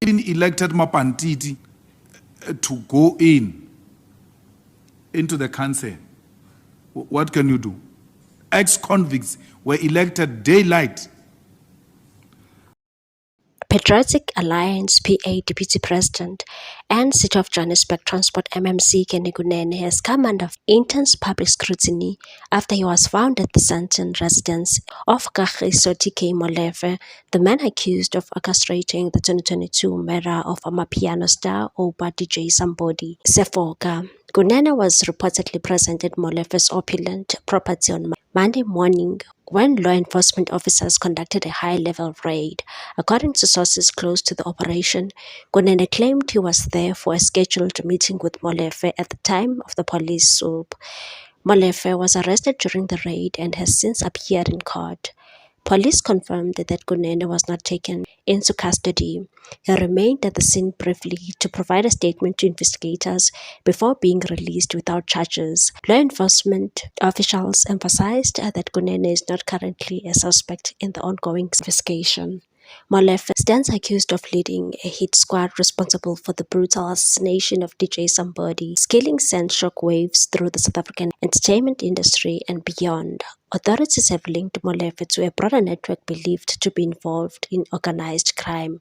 elected Mapantiti to go into the council. What can you do? Ex-convicts were elected daylight. Patriotic Alliance PA Deputy President and City of Johannesburg Transport MMC Kenny Kunene has come under intense public scrutiny after he was found at the Sandton residence of Kagiso TK Molefe, the man accused of orchestrating the 2022 murder of Amapiano star Oba DJ Somebody Sefoka. Kunene was reportedly present at Molefe's opulent property on Monday morning when law enforcement officers conducted a high-level raid. According to sources close to the operation, Kunene claimed he was there for a scheduled meeting with Molefe at the time of the police swoop. Molefe was arrested during the raid and has since appeared in court. Police confirmed that Kunene was not taken into custody. He remained at the scene briefly to provide a statement to investigators before being released without charges. Law enforcement officials emphasized that Kunene is not currently a suspect in the ongoing investigation. Molefe stands accused of leading a hit squad responsible for the brutal assassination of DJ Somebody, scaling sent shockwaves through the South African entertainment industry and beyond. Authorities have linked Molefe to a broader network believed to be involved in organized crime,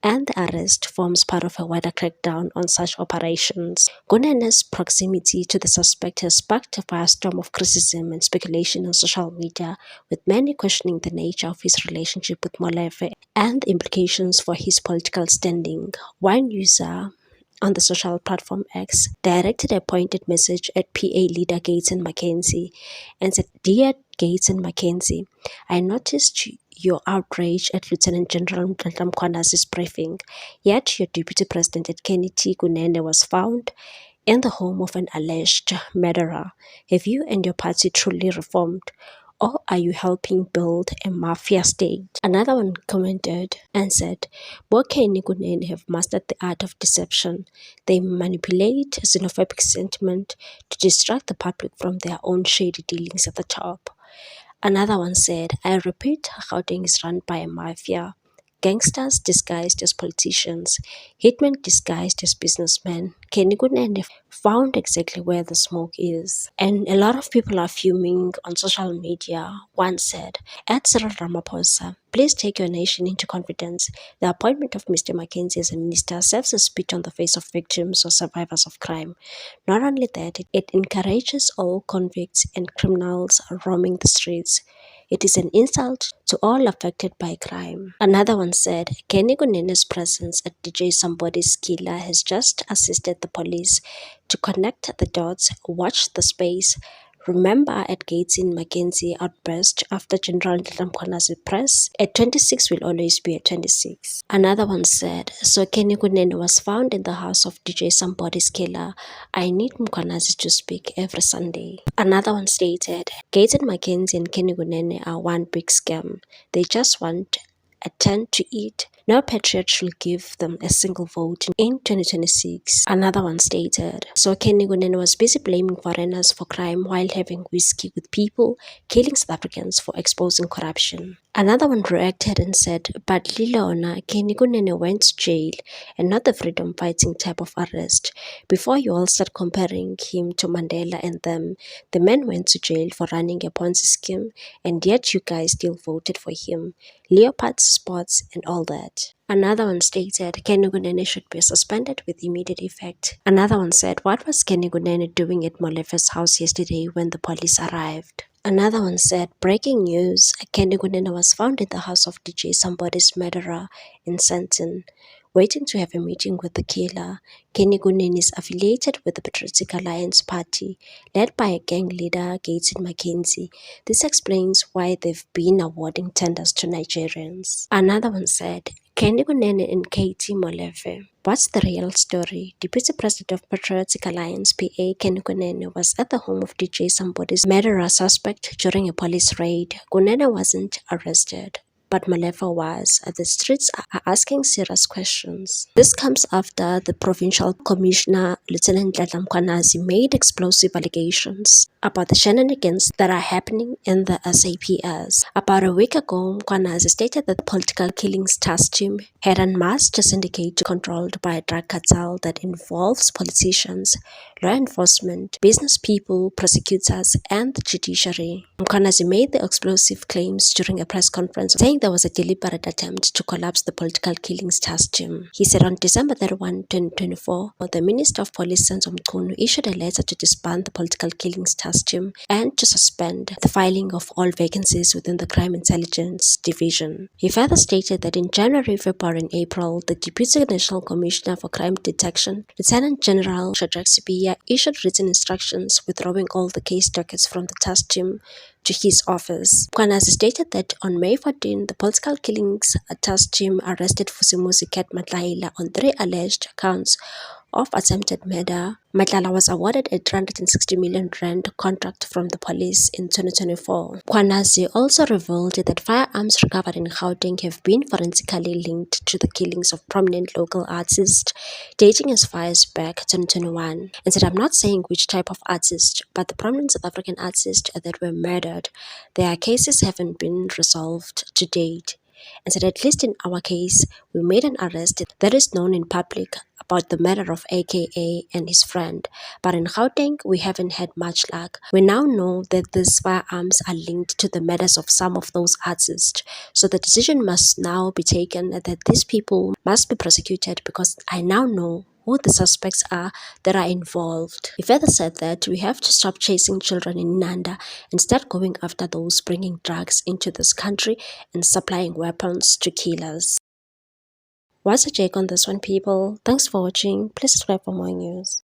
and the arrest forms part of a wider crackdown on such operations. Kunene's proximity to the suspect has sparked a firestorm of criticism and speculation on social media, with many questioning the nature of his relationship with Molefe and the implications for his political standing. One user on the social platform X directed a pointed message at PA leader Gaten McKenzie and said, "Dear Gaten McKenzie, I noticed your outrage at Lieutenant General Mdletshe Mkhwanazi's briefing, yet your Deputy President at Kenny T. Kunene was found in the home of an alleged murderer. Have you and your party truly reformed? Or are you helping build a mafia state?" Another one commented and said, "Boke and Kunene have mastered the art of deception. They manipulate xenophobic sentiment to distract the public from their own shady dealings at the top." Another one said, "I repeat, Gauteng is run by a mafia. Gangsters disguised as politicians, hitmen disguised as businessmen. Kenny Kunene found exactly where the smoke is." And a lot of people are fuming on social media. One said, "At Cyril Ramaphosa, please take your nation into confidence. The appointment of Mr. Mackenzie as a minister serves as spit on the face of victims or survivors of crime. Not only that, it encourages all convicts and criminals roaming the streets. It is an insult to all affected by crime." Another one said, "Kenny Kunene's presence at DJ Somebody's killer has just assisted the police to connect the dots, watch the space. Remember at Gaten McKenzie outburst after General Mdletshe Mkhwanazi press, a 26 will always be a 26. Another one said, "So Kenny Kunene was found in the house of DJ Somebody's killer. I need Mkhwanazi to speak every Sunday." Another one stated, "Gaten McKenzie and Kenny Kunene are one big scam. They just want a turn to eat. No patriot should give them a single vote in 2026. Another one stated, "So Kenny Kunene was busy blaming foreigners for crime while having whiskey with people, killing South Africans for exposing corruption." Another one reacted and said, "But Lilona, Kenny Kunene went to jail and not the freedom fighting type of arrest. Before you all start comparing him to Mandela and them, the man went to jail for running a Ponzi scheme and yet you guys still voted for him. Leopards, sports and all that." Another one stated, "Kenny Kunene should be suspended with immediate effect." Another one said, "What was Kenny Kunene doing at Molefe's house yesterday when the police arrived?" Another one said, "Breaking news, Kenny Kunene was found in the house of DJ Somebody's murderer in Sandton, waiting to have a meeting with the killer." Kenny Kunene is affiliated with the Patriotic Alliance Party, led by a gang leader, Gaten McKenzie. This explains why they've been awarding tenders to Nigerians. Another one said, "Kenny Kunene and KT Molefe. What's the real story?" Deputy President of Patriotic Alliance PA Kenny Kunene was at the home of DJ Somebody's murderer suspect during a police raid. Kunene wasn't arrested, but Molefe was. The streets are asking serious questions. This comes after the provincial commissioner, Lieutenant Nhlanhla Mkhwanazi, made explosive allegations about the shenanigans that are happening in the SAPS. About a week ago, Mkhwanazi stated that the political killings task team had unmasked a syndicate controlled by a drug cartel that involves politicians, law enforcement, business people, prosecutors, and the judiciary. Mkhwanazi made the explosive claims during a press conference, saying there was a deliberate attempt to collapse the political killings task team. He said on December 31, 2024, the Minister of Police, Senzo Mchunu, issued a letter to disband the political killings task team and to suspend the filing of all vacancies within the Crime Intelligence Division. He further stated that in January, February, and April, the Deputy National Commissioner for Crime Detection, Lieutenant General Shadrack Sibiya, issued written instructions withdrawing all the case dockets from the task team to his office. Mkhwanazi stated that on May 14, the political killings task team arrested Vusimuzi Cat Matlaila on 3 alleged counts of attempted murder. Matlaila was awarded a 360 million rand contract from the police in 2024. Mkhwanazi also revealed that firearms recovered in Gauteng have been forensically linked to the killings of prominent local artists dating as far as back 2021. And said, I'm not saying which type of artist, but the prominent South African artists that were murdered, their cases haven't been resolved to date. And said, at least in our case, we made an arrest that is known in public about the murder of AKA and his friend. But in Gauteng, we haven't had much luck. We now know that these firearms are linked to the murders of some of those artists. So the decision must now be taken that these people must be prosecuted, because I now know who the suspects are that are involved. He further said that we have to stop chasing children in Nanda and start going after those bringing drugs into this country and supplying weapons to killers. What's your take on this one, people? Thanks for watching. Please subscribe for more news.